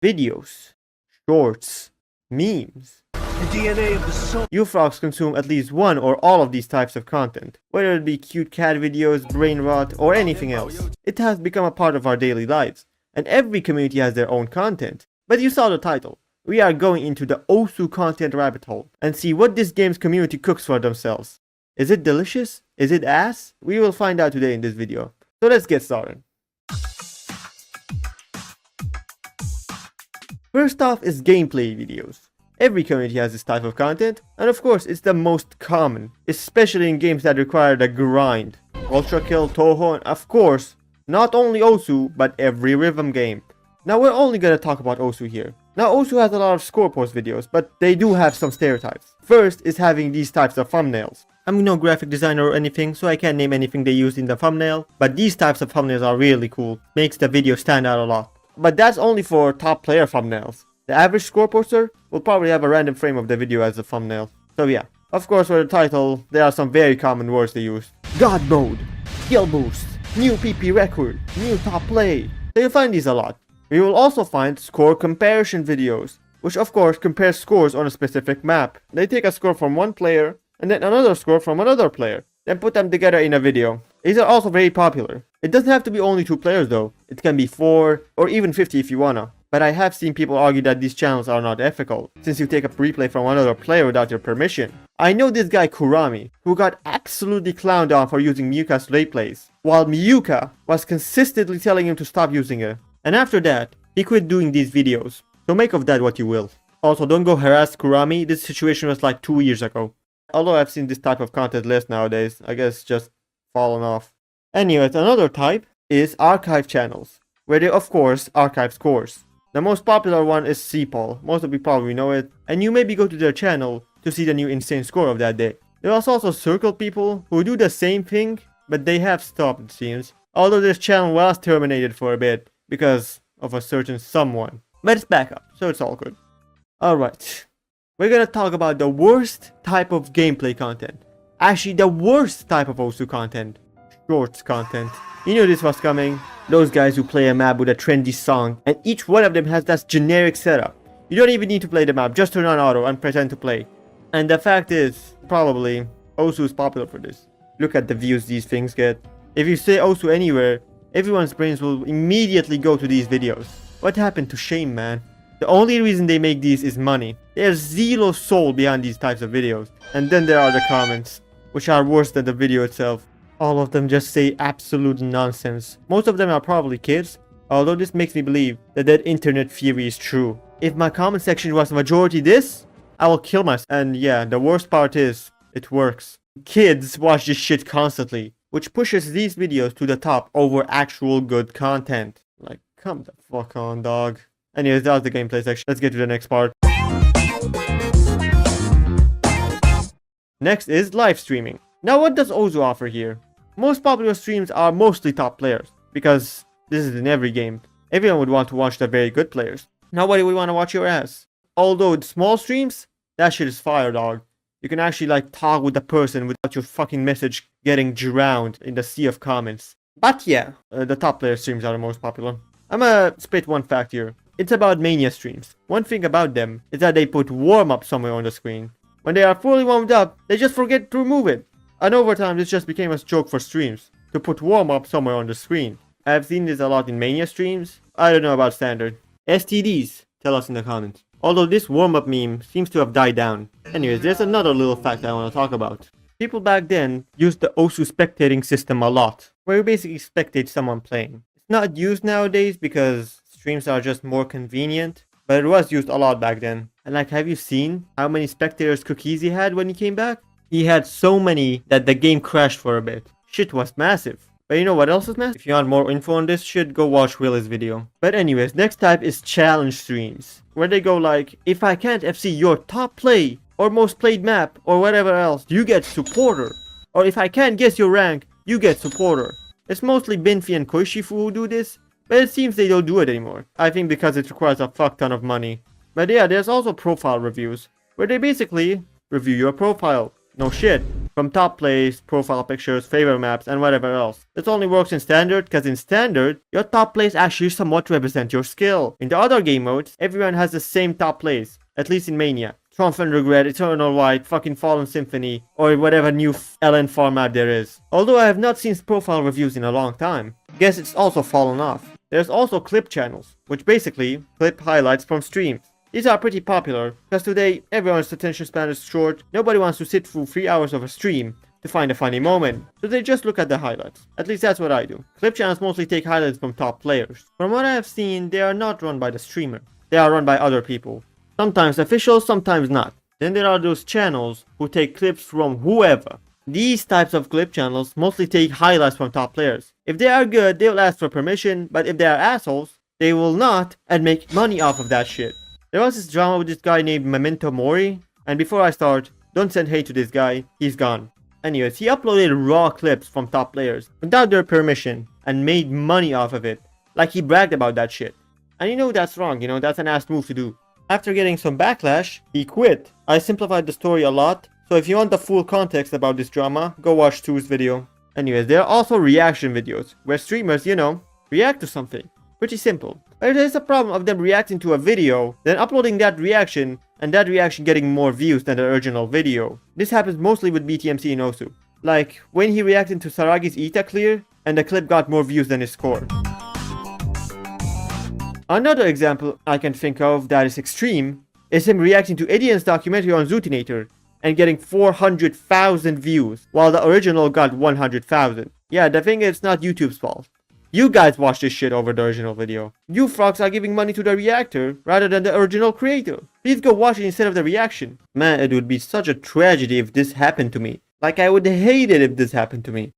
videos, shorts, memes. The DNA of the soul. You frogs consume at least one or all of these types of content, whether it be cute cat videos, brain rot, or anything else. It has become a part of our daily lives, and every community has their own content. But you saw the title. We are going into the Osu content rabbit hole and see what this game's community cooks for themselves. Is it delicious? Is it ass? We will find out today in this video. So let's get started. First off is gameplay videos. Every community has this type of content, and of course it's the most common, especially in games that require the grind. Ultra Kill, Toho, and of course, not only Osu, but every rhythm game. Now we're only gonna talk about Osu here. Now Osu has a lot of score post videos, but they do have some stereotypes. First is having these types of thumbnails. I'm no graphic designer or anything, so I can't name anything they used in the thumbnail, but these types of thumbnails are really cool, makes the video stand out a lot. But that's only for top player thumbnails. The average score poster will probably have a random frame of the video as a thumbnail. So yeah, of course for the title, there are some very common words they use. God mode, skill boost, new PP record, new top play. So you'll find these a lot. We will also find score comparison videos, which of course compares scores on a specific map. They take a score from one player, and then another score from another player, then put them together in a video. These are also very popular. It doesn't have to be only 2 players though, it can be 4 or even 50 if you wanna. But I have seen people argue that these channels are not ethical, since you take a replay from another player without your permission. I know this guy Kurami, who got absolutely clowned on for using Miyuka's late plays, while Miyuka was consistently telling him to stop using it. And after that, he quit doing these videos. So make of that what you will. Also, don't go harass Kurami, this situation was like 2 years ago. Although I've seen this type of content less nowadays, I guess just fallen off. Anyways, another type is archive channels, where they of course archive scores. The most popular one is CPOL, most of you probably know it, and you maybe go to their channel to see the new insane score of that day. There are also circle people who do the same thing, but they have stopped it seems, although this channel was terminated for a bit because of a certain someone. But it's back up, so it's all good. Alright, we're gonna talk about the worst type of gameplay content. Actually, the worst type of Osu content. Shorts content. You knew this was coming. Those guys who play a map with a trendy song, and each one of them has that generic setup. You don't even need to play the map, just turn on auto and pretend to play. And the fact is, probably, Osu is popular for this. Look at the views these things get. If you say Osu anywhere, everyone's brains will immediately go to these videos. What happened to shame, man? The only reason they make these is money. There's zero soul behind these types of videos. And then there are the comments, which are worse than the video itself. All of them just say absolute nonsense. Most of them are probably kids, although this makes me believe that internet theory is true. If my comment section was majority this, I will kill myself. And yeah, the worst part is, it works. Kids watch this shit constantly, which pushes these videos to the top over actual good content. Like, come the fuck on, dog. Anyways, that was the gameplay section. Let's get to the next part. Next is live streaming. Now what does Osu offer here? Most popular streams are mostly top players, because this is in every game. Everyone would want to watch the very good players. Nobody would want to watch your ass. Although the small streams, that shit is fire, dog. You can actually like talk with the person without your fucking message getting drowned in the sea of comments. But yeah, the top player streams are the most popular. I'm gonna spit one fact here. It's about mania streams. One thing about them is that they put warm up somewhere on the screen. When they are fully warmed up, they just forget to remove it. And over time, this just became a joke for streams, to put warm up somewhere on the screen. I have seen this a lot in mania streams. I don't know about standard. STDs, tell us in the comments. Although this warm up meme seems to have died down. Anyways, there's another little fact I want to talk about. People back then used the Osu spectating system a lot, where you basically spectate someone playing. It's not used nowadays because streams are just more convenient, but it was used a lot back then. And like, have you seen how many spectators Cookies he had when he came back? He had so many that the game crashed for a bit. Shit was massive. But you know what else is massive? If you want more info on this shit, go watch Will's video. But anyways, next type is challenge streams, where they go like, if I can't FC your top play, or most played map, or whatever else, you get supporter. Or if I can't guess your rank, you get supporter. It's mostly Binfi and Koishifu who do this, but it seems they don't do it anymore. I think because it requires a fuck ton of money. But yeah, there's also profile reviews, where they basically review your profile. No shit. from top plays, profile pictures, favor maps, and whatever else. This only works in standard, because in standard, your top plays actually somewhat represent your skill. In the other game modes, everyone has the same top plays, at least in Mania. Triumph and Regret, Eternal White, fucking Fallen Symphony, or whatever new LN format there is. Although I have not seen profile reviews in a long time. Guess it's also fallen off. There's also clip channels, which basically clip highlights from streams. These are pretty popular, because today everyone's attention span is short, nobody wants to sit through 3 hours of a stream to find a funny moment, so they just look at the highlights. At least that's what I do. Clip channels mostly take highlights from top players. From what I have seen, they are not run by the streamer. They are run by other people. Sometimes official, sometimes not. Then there are those channels who take clips from whoever. These types of clip channels mostly take highlights from top players. If they are good, they'll ask for permission, but if they are assholes, they will not and make money off of that shit. There was this drama with this guy named Memento Mori, and before I start, don't send hate to this guy, he's gone. Anyways, he uploaded raw clips from top players without their permission and made money off of it, like he bragged about that shit. And you know that's wrong, that's an ass move to do. After getting some backlash, he quit. I simplified the story a lot, so if you want the full context about this drama, go watch Tu's video. Anyways, there are also reaction videos, where streamers, react to something. Pretty simple. But if there's a problem of them reacting to a video, then uploading that reaction, and that reaction getting more views than the original video. This happens mostly with BTMC and Osu. Like, when he reacted to Saragi's ETA clear, and the clip got more views than his score. Another example I can think of that is extreme, is him reacting to Idian's documentary on Zootinator, and getting 400,000 views, while the original got 100,000. Yeah, the thing is, it's not YouTube's fault. You guys watch this shit over the original video. You frogs are giving money to the reactor rather than the original creator. Please go watch it instead of the reaction. Man, it would be such a tragedy if this happened to me. Like, I would hate it if this happened to me.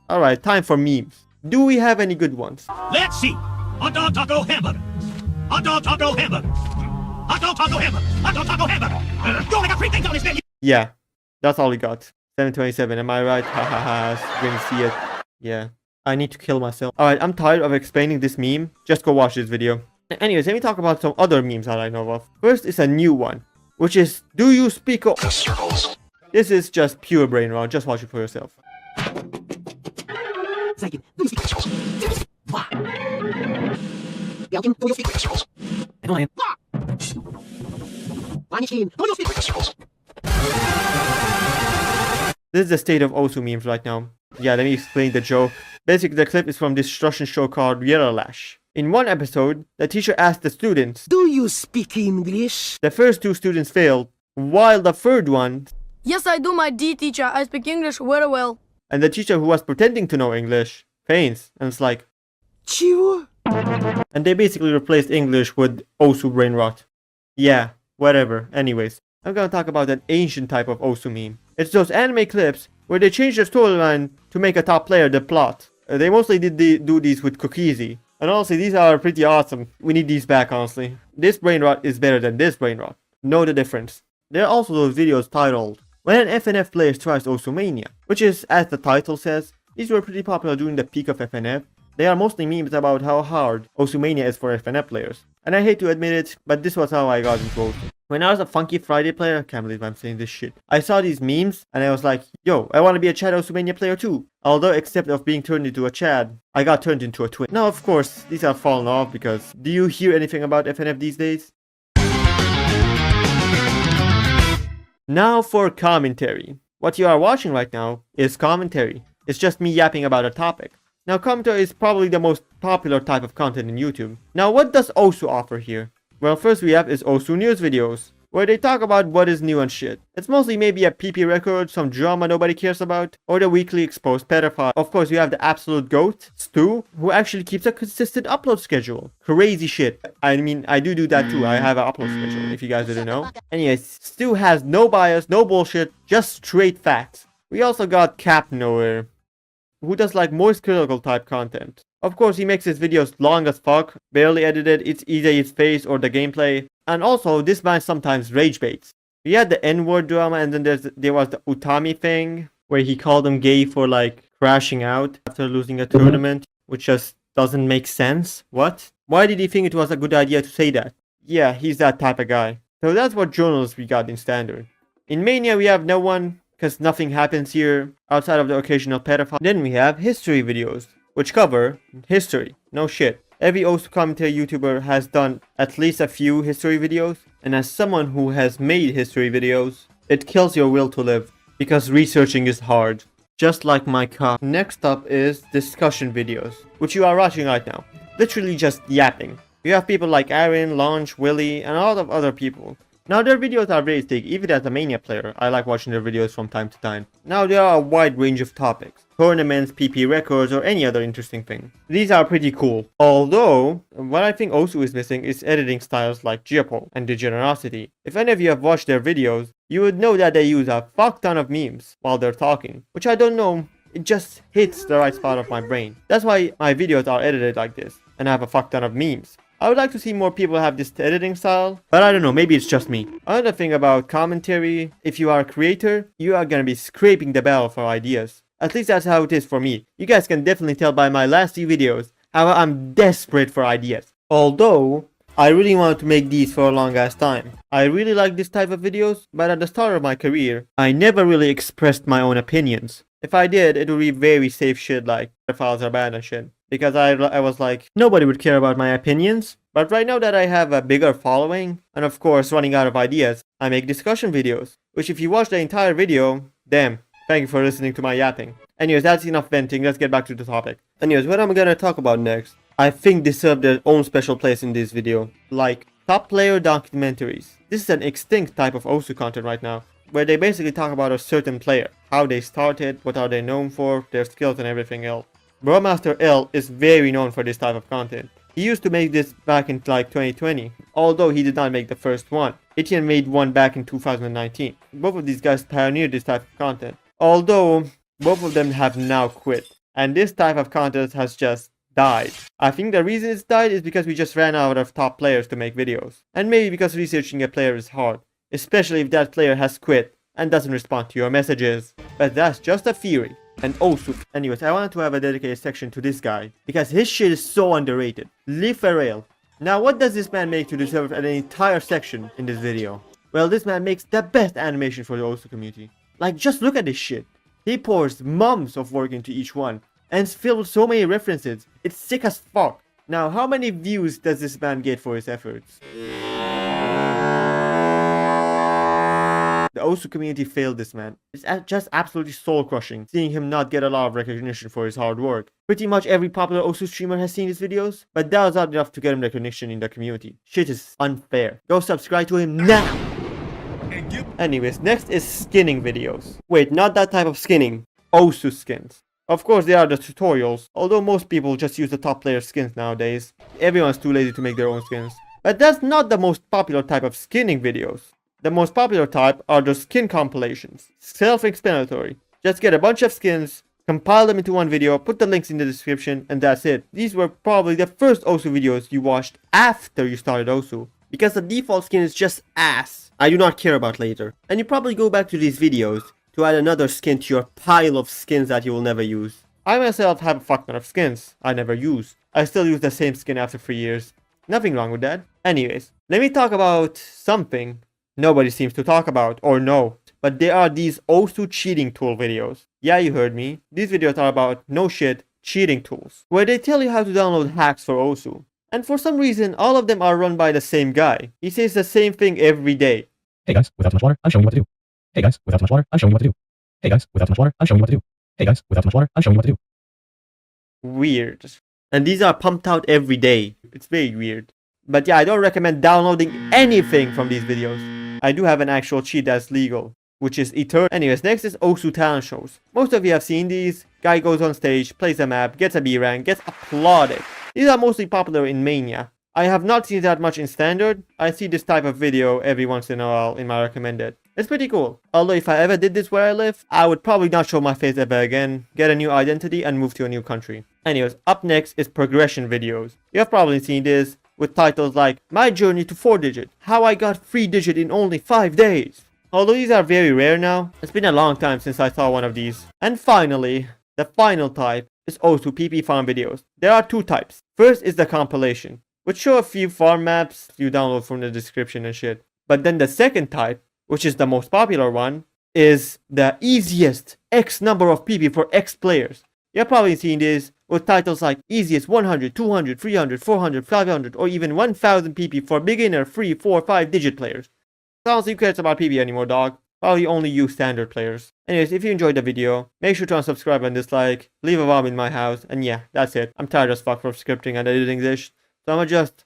Alright, time for memes. Do we have any good ones? Let's see. Hot dog taco hamburger. Hot dog taco hamburger. Hot dog taco hamburger. Hot dog taco hamburger. Go like a free thing on this menu. Yeah, that's all we got. 727, am I right? Haha, didn't see it. Yeah, I need to kill myself. Alright, I'm tired of explaining this meme. Just go watch this video. Anyways, let me talk about some other memes that I know of. First is a new one, which is, do you speak of... This is just pure brain rot. Just watch it for yourself. Saiki, do you speak? Belgian, do you speak? Annoying. Vanishing, do you speak? This is the state of Osu memes right now. Yeah, let me explain the joke. Basically, the clip is from this Russian show called Reactor. In one episode, the teacher asked the students, Do you speak English? The first 2 students failed, while the third one... Yes, I do, my dear teacher. I speak English very well. And the teacher who was pretending to know English faints, and it's like... Чего? And they basically replaced English with Osu brain rot. Yeah, whatever. Anyways, I'm gonna talk about an ancient type of Osu meme. It's those anime clips where they change the storyline to make a top player the plot. They mostly do these with Cookiezi. And honestly, these are pretty awesome. We need these back, honestly. This brain rot is better than this brain rot. Know the difference. There are also those videos titled, When an FNF player tries Osumania, which is, as the title says, these were pretty popular during the peak of FNF. They are mostly memes about how hard Osumania is for FNF players. And I hate to admit it, but this was how I got into Osu. When I was a Funky Friday player, I can't believe I'm saying this shit. I saw these memes, and I was like, yo, I want to be a Chad Osumania player too. Although, except of being turned into a Chad, I got turned into a twin. Now, of course, these have fallen off because do you hear anything about FNF these days? Now for commentary. What you are watching right now is commentary. It's just me yapping about a topic. Now, commentary is probably the most popular type of content in YouTube. Now, what does Osu offer here? Well, first we have is Osu news videos, where they talk about what is new and shit. It's mostly maybe a PP record, some drama nobody cares about, or the weekly exposed pedophile. Of course, you have the absolute GOAT, Stu, who actually keeps a consistent upload schedule. Crazy shit. I mean, I do that too. I have an upload schedule, if you guys didn't know. Anyways, Stu has no bias, no bullshit, just straight facts. We also got Cap Nowhere, who does like more critical type content. Of course, he makes his videos long as fuck, barely edited, it's either his face or the gameplay. And also, this man sometimes rage baits. We had the N-word drama, and then there was the Utami thing, where he called him gay for like crashing out after losing a tournament, which just doesn't make sense. What? Why did he think it was a good idea to say that? Yeah, he's that type of guy. So that's what journals we got in standard. In Mania we have no one, because nothing happens here outside of the occasional pedophile. Then we have history videos, which cover history. No shit. Every Osu commentary YouTuber has done at least a few history videos, and as someone who has made history videos, it kills your will to live, because researching is hard. Just like my car. Next up is discussion videos, which you are watching right now. Literally just yapping. You have people like Aaron, Launch, Willie, and a lot of other people. Now their videos are very thick. Even as a Mania player, I like watching their videos from time to time. Now there are a wide range of topics. Tournaments, PP records, or any other interesting thing. These are pretty cool. Although, what I think Osu is missing is editing styles like Geopol and Degenerosity. If any of you have watched their videos, you would know that they use a fuck ton of memes while they're talking. Which I don't know, it just hits the right spot of my brain. That's why my videos are edited like this, and I have a fuck ton of memes. I would like to see more people have this editing style, but I don't know, maybe it's just me. Another thing about commentary, if you are a creator, you are gonna be scraping the barrel for ideas. At least that's how it is for me. You guys can definitely tell by my last few videos how I'm desperate for ideas. Although, I really wanted to make these for a long ass time. I really like this type of videos, but at the start of my career, I never really expressed my own opinions. If I did, it would be very safe shit like the files are bad and shit. Because I was like, nobody would care about my opinions. But right now that I have a bigger following, and of course running out of ideas, I make discussion videos. Which if you watch the entire video, damn, thank you for listening to my yapping. Anyways, that's enough venting, let's get back to the topic. Anyways, what I'm gonna talk about next, I think deserve their own special place in this video. Like, top player documentaries. This is an extinct type of Osu content right now, where they basically talk about a certain player. How they started, what are they known for, their skills and everything else. Broadmaster L is very known for this type of content. He used to make this back in like 2020, although he did not make the first one. Etienne made one back in 2019. Both of these guys pioneered this type of content, although both of them have now quit. And this type of content has just died. I think the reason it's died is because we just ran out of top players to make videos. And maybe because researching a player is hard, especially if that player has quit and doesn't respond to your messages. But that's just a theory. And Osu. Anyways, I wanted to have a dedicated section to this guy, because his shit is so underrated. Lee Ferrell. Now what does this man make to deserve an entire section in this video? Well, this man makes the best animation for the Osu community. Like, just look at this shit. He pours months of work into each one, and it's filled with so many references. It's sick as fuck. Now, how many views does this man get for his efforts? The Osu community failed this man. It's just absolutely soul-crushing, seeing him not get a lot of recognition for his hard work. Pretty much every popular Osu streamer has seen his videos, but that was not enough to get him recognition in the community. Shit is unfair. Go subscribe to him now! Anyways, next is skinning videos. Wait, not that type of skinning. Osu skins. Of course, there are the tutorials, although most people just use the top player skins nowadays. Everyone's too lazy to make their own skins. But that's not the most popular type of skinning videos. The most popular type are the skin compilations. Self-explanatory. Just get a bunch of skins, compile them into one video, put the links in the description, and that's it. These were probably the first Osu videos you watched after you started Osu, because the default skin is just ass. I do not care about later. And you probably go back to these videos to add another skin to your pile of skins that you will never use. I myself have a fuck ton of skins I never use. I still use the same skin after 3 years. Nothing wrong with that. Anyways, let me talk about something nobody seems to talk about or know. But there are these Osu cheating tool videos. Yeah, you heard me. These videos are about, no shit, cheating tools, where they tell you how to download hacks for Osu. And for some reason, all of them are run by the same guy. He says the same thing every day. Hey guys, without too much water, I'm showing you what to do. Hey guys, without too much water, I'm showing you what to do. Hey guys, without too much water, I'm showing you what to do. Hey guys, without too much water, I'm showing you what to do. Weird. And these are pumped out every day. It's very weird. But yeah, I don't recommend downloading anything from these videos. I do have an actual cheat that's legal, which is Eternal. Anyways, next is Osu talent shows. Most of you have seen these. Guy goes on stage, plays a map, gets a B rank, gets applauded. These are mostly popular in Mania. I have not seen that much in Standard. I see this type of video every once in a while in my recommended. It's pretty cool. Although if I ever did this where I live, I would probably not show my face ever again, get a new identity, and move to a new country. Anyways, up next is progression videos. You have probably seen this, with titles like My Journey to 4-Digit, How I Got 3-Digit in Only 5 Days. Although these are very rare now, it's been a long time since I saw one of these. And finally, the final type is Osu PP farm videos. There are two types. First is the compilation, which show a few farm maps you download from the description and shit. But then the second type, which is the most popular one, is the easiest X number of PP for X players. You've probably seen this with titles like easiest 100, 200, 300, 400, 500, or even 1000 PP for beginner 3, 4, 5 digit players. Honestly, who cares about PP anymore, dog? Probably only you standard players. Anyways, if you enjoyed the video, make sure to unsubscribe and dislike, leave a bomb in my house, and yeah, that's it. I'm tired as fuck from scripting and editing this, so I'ma just